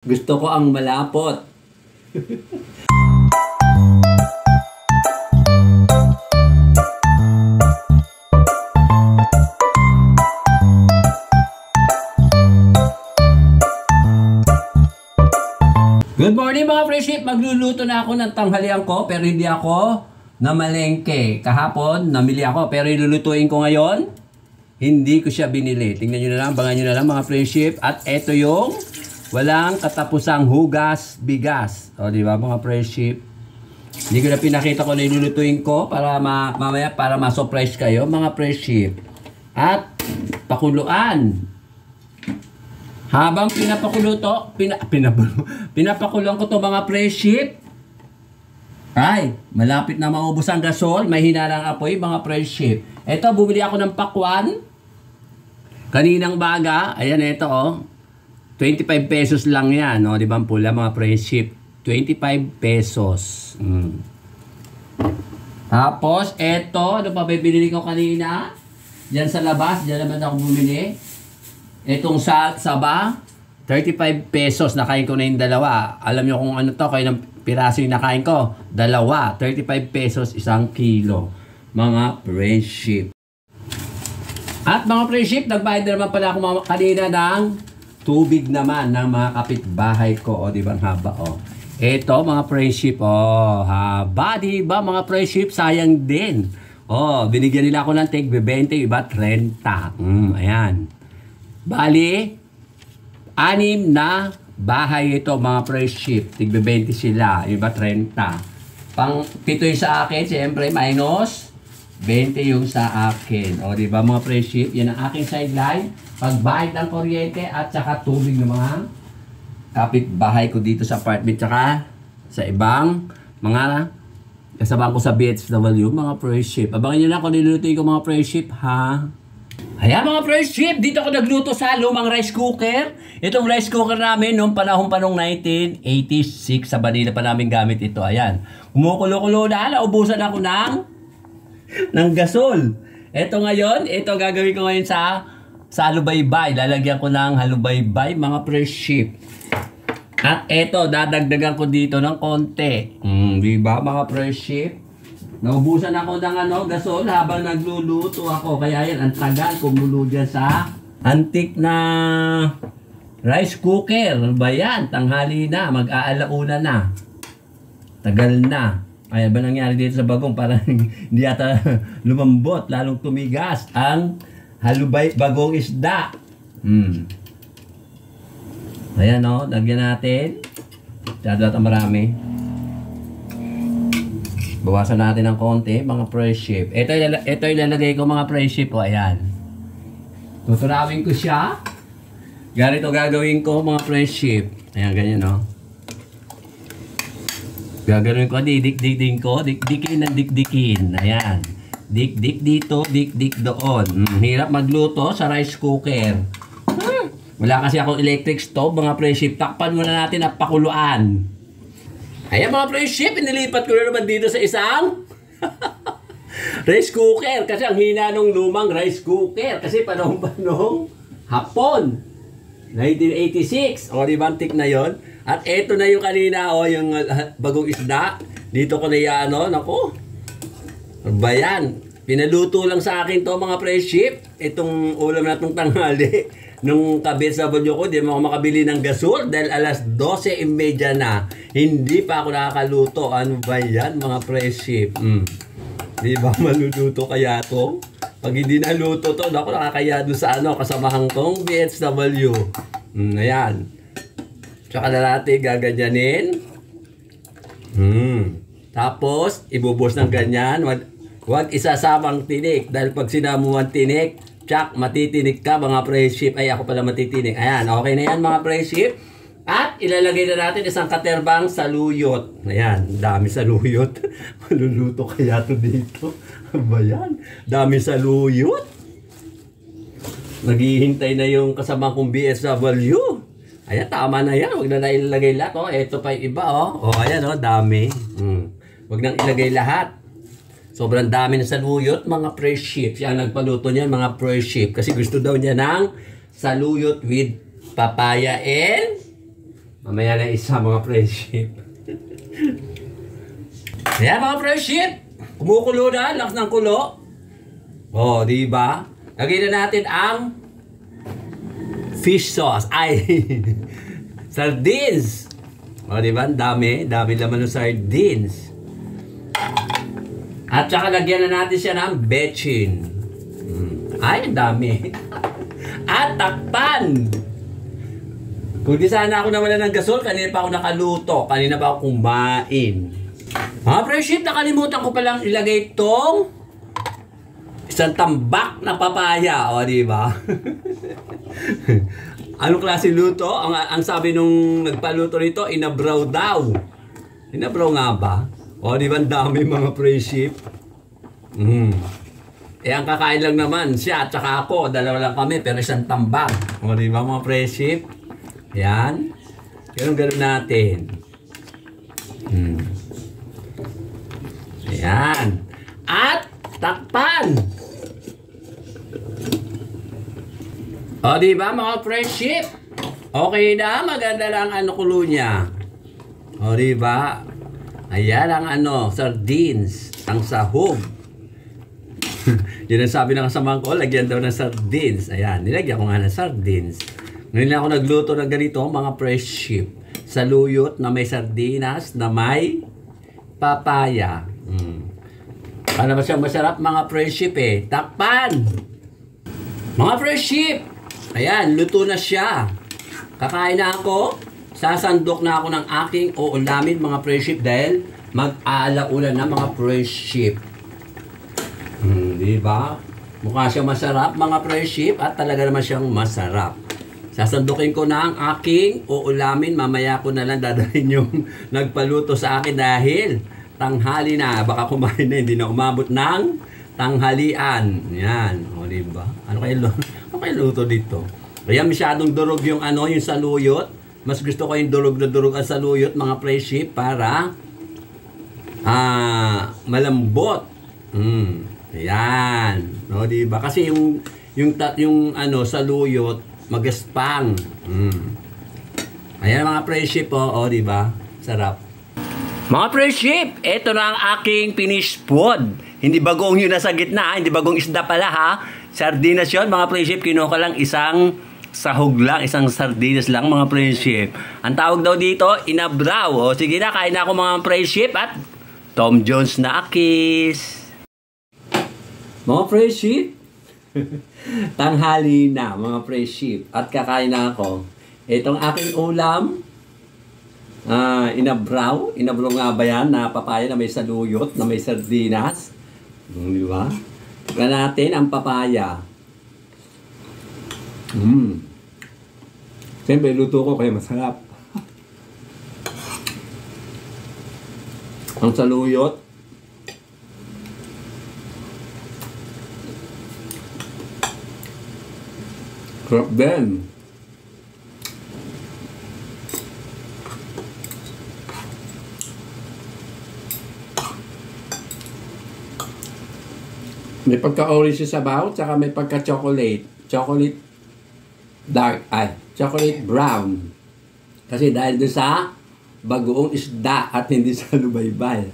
Gusto ko ang malapot. Good morning mga friendship! Magluluto na ako ng tanghalian ko pero hindi ako namalengke. Kahapon namili ako pero ilulutuin ko ngayon. Hindi ko siya binili. Tingnan nyo na lang, bangan nyo na lang mga friendship. At eto yung walang katapusang hugas, bigas. O diba mga friendship? Hindi ko na pinakita ko na ilulutuin ko para mamaya para ma-surprise kayo mga friendship. At pakuluan. Habang pinapakulo to, pinapakuloan ko to mga friendship. Ay, malapit na maubos ang gasol, may hinalang apoy mga friendship. Ito, bumili ako ng pakwan. Kaninang baga, ayan ito oh. 25 pesos lang yan, no? Di ba ang pula mga friendship? 25 pesos. Tapos, ito, ano pa bibili ko kanina? Diyan sa labas, diyan naman ako bumili. Itong saba, 35 pesos, nakain ko na yung dalawa. Alam nyo kung ano to, kayo ng piraso yung nakain ko. Dalawa, 35 pesos, 1 kilo. Mga friendship. At mga friendship, nagbayad na naman pala ako kanina ng tubig naman ng mga kapitbahay ko. O, di ba ang haba, o. Ito, mga friendship, o. Haba, di ba mga friendship? Sayang din. O, binigyan nila ako ng tig 20, iba 30. Ayan. Bali, 6 na bahay ito mga friendship. Tig 20 sila, iba 30. Pang 7 yung sa akin, siyempre, minus 20 yung sa akin. O, diba mga friendship? Yan ang aking sideline. Pagbayad ng kuryente at saka tubig ng mga kapitbahay ko dito sa apartment. Tsaka sa ibang mga kasabang ko sa BHW, mga friendship. Abangan nyo na kung nilulutuin ko mga friendship, ha? Ayan mga friendship, dito ako nagluto sa lumang rice cooker. Itong rice cooker namin noong panahon pa noong 1986. Sa Manila pa namin gamit ito. Ayan. Kumukulo-kulo na. Naubusan ako ng gasol. Ito ngayon, ito gagawin ko ngayon sa halubaybay. Lalagyan ko ng halubaybay, mga friendship. At ito, dadagdagan ko dito ng konti. Diba mga friendship? Naubusan ako ng gasol habang nagluluto ako. Kaya yan, ang tagal kumulo dyan sa antik na rice cooker. Ano ba yan? Tanghali na, mag-aalauna na. Tagal na. Ay, ba nangyari dito sa bagong? Parang hindi yata lumambot, lalong tumigas ang bagong isda. Ayan o, lagyan natin. Dadalat ang marami. Bawasan natin ng konti, mga friendship. Ito ilalagay ko mga friendship o, ayan. Tutunawin ko siya. Ganito gagawin ko mga friendship. Ayan, ganyan o. Gagawin ko, dikdikin ko, dikdikin ng dikdikin. Ayan. Dikdik dito, dikdik doon. Hirap magluto sa rice cooker. Wala kasi akong electric stove, mga friendship. Takpan muna natin at pakuluan. Ayan mga friendship, inilipat ko na naman dito sa isang rice cooker. Kasi ang hina nung lumang rice cooker. Kasi panahon hapon. 1986. O, di ba antik na yon? At eto na yung kanina, o, yung bagong isda. Dito ko na yan, naku. Ano ba yan? Pinaluto lang sa akin to mga friendship. Itong ulam na itong tanghali. Nung kabisabon ko, di mo ako makabili ng gasol dahil alas 12:30 na. Hindi pa ako nakakaluto. Ano ba yan mga friendship? Di ba maluluto kaya to? Pag hindi naluto to, ako nakakaya doon sa kasamahan kong BHW. Ayan. Tsaka na natin gaganyanin. Tapos, ibubos ng ganyan. Huwag isasamang tinik. Dahil pag sinamuan tinik, tsak, matitinik ka mga friendship. Ay, ako pala matitinik. Ayan, okay na yan mga friendship. At ilalagay na natin isang katerbang saluyot. Ayan, dami saluyot. Maluluto kaya to dito. Ano ba yan? Dami saluyot. Naghihintay na yung kasama kong BSW. Ayan, tama na yan. Huwag na ilalagay lahat. Oh, ito pa yung iba. Oh, ayan, dami. Huwag nang ilagay lahat. Sobrang dami na saluyot, mga friendship. Siya ang nagpaluto niyan, mga friendship. Kasi gusto daw niya ng saluyot with papaya and Mamaya na isa mga friendship. Ayan mga friendship. Kumukulo na. Lakas ng kulo. Oh, di ba? Lagyan na natin ang fish sauce. Ay, sardines. O, di ba? Dami. Dami laman ng sardines. At saka lagyan na natin siya ng bechin. Ay, ang dami. At takpan. Kung di sana ako nawala ng gasol, kanina pa ako nakaluto. Kanina pa ako kumain. Mga friendship, nakalimutan ko palang ilagay itong isang tambak na papaya. O, di ba? Anong klase luto? Ang sabi nung nagpaluto nito, inabraw daw. Inabraw nga ba? O, di ba ang dami mga friendship? Eh, ang kakain lang naman, siya at saka ako. Dalawa lang kami, pero isang tambak. O, di ba mga friendship? Yan. Ganun natin. Ayan. At takpan. O, di ba mga friendship? Okay na, maganda lang ano kulo niya. O, di ba? Ayan ang sardines, ang sahog. Yun ang sabi ng kasamahan ko, lagyan daw ng sardines. Ayan, nilagyan ko nga ng sardines. Ngayon lang ako nagluto ng ganito, mga friendship. Saluyot na may sardinas, na may papaya. Para ba siyang masarap mga friendship eh? Takpan! Mga friendship! Ayan, luto na siya. Kakain na ako. Sasandok na ako ng aking uulamin mga friendship dahil mag-aalauna na mga friendship. Di ba? Mukha siyang masarap mga friendship at talaga naman siyang masarap. Sasandukin ko na ang aking uulamin. Mamaya ko na lang dadalhin yung nagpaluto sa akin dahil tanghali na. Baka kumain na, hindi na umabot ng tanghalian. Yan. O, diba? Ano kayo luto dito? Kaya masyadong durog yung yung saluyot. Mas gusto ko yung durog na durog ang saluyot, mga friendship, para malambot. Ayan. O, diba? Kasi yung saluyot, magaspang. Ayan mga friendship, o, diba? Sarap. Mga friendship, ito na ang aking finished food. Hindi bagong yun nasa gitna, hindi bagong isda pala ha. Sardinas yun, mga friendship, kinuha ko lang isang sahog lang, isang sardinas lang mga friendship. Ang tawag daw dito, inabraw. O sige na, kain na ako mga friendship at Tom Jones na akis. Mga friendship, tanghali na mga friendship at kakain na ako. Itong aking ulam, inabraw nga ba yan na papaya na may saluyot, na may sardinas. Di ba? Tignan natin ang papaya. Siyempre, luto ko kaya masarap. Ang saluyot. Sarap din. May pagka-orange sa sabaw, tsaka may pagka-chocolate. Chocolate dark, chocolate brown. Kasi dahil doon sa bagoong isda at hindi sa lubaybay.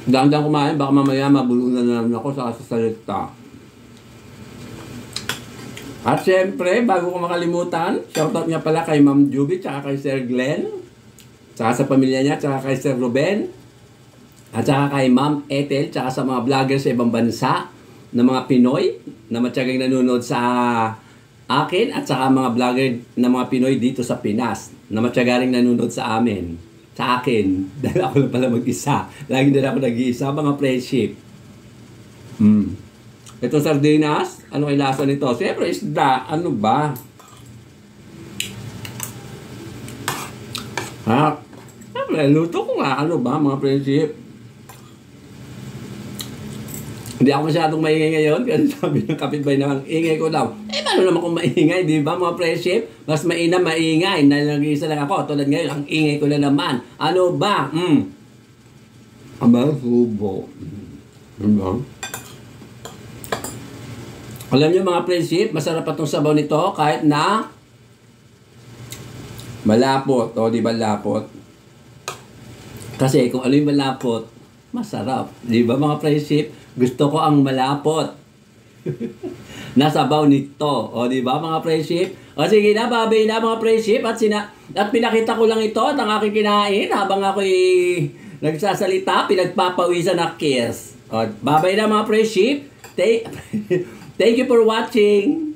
Dahan-dahan kumain, baka mamaya mabulunan na naman ako sa sasalita. At syempre, bago ko makalimutan, shoutout nga pala kay Ma'am Juby, tsaka kay Sir Glenn, tsaka sa pamilya niya, tsaka kay Sir Ruben, at saka kay Ma'am Ethel, tsaka sa mga vlogger sa ibang bansa na mga Pinoy na matyagang nanonood sa akin at saka mga vlogger na mga Pinoy dito sa Pinas na matyagaring nanonood sa amin, sa akin, dahil ako lang pala mag-isa. Lagi din ako nag-iisa, mga friendship. Ito sardinas, ano kay lasa nito? Siyempre isda, ano ba? Luto ko nga, ano ba mga friendship? Hindi ako masyadong maingay ngayon kasi sabi ng kapitbahay na ang ingay ko daw. Paano naman kung maingay, di ba mga friendship? Mas mainam maingay, nag-iisa lang ako. Tulad ngayon, ang ingay ko na naman. Ano ba? Aba, subo. Diba? Alam niyo mga friendship, masarap pa itong sabaw nito kahit na Malapot. O, di ba lapot? Kasi kung ano yung malapot, masarap. Di ba mga friendship? Gusto ko ang malapot. Nasabaw nito. O, di ba mga friendship? O, sige na, babay na mga friendship. At pinakita ko lang ito at ang aking kinain habang ako'y nagsasalita, pinagpapawisan na kiss. O, babay na mga friendship. Thank you for watching.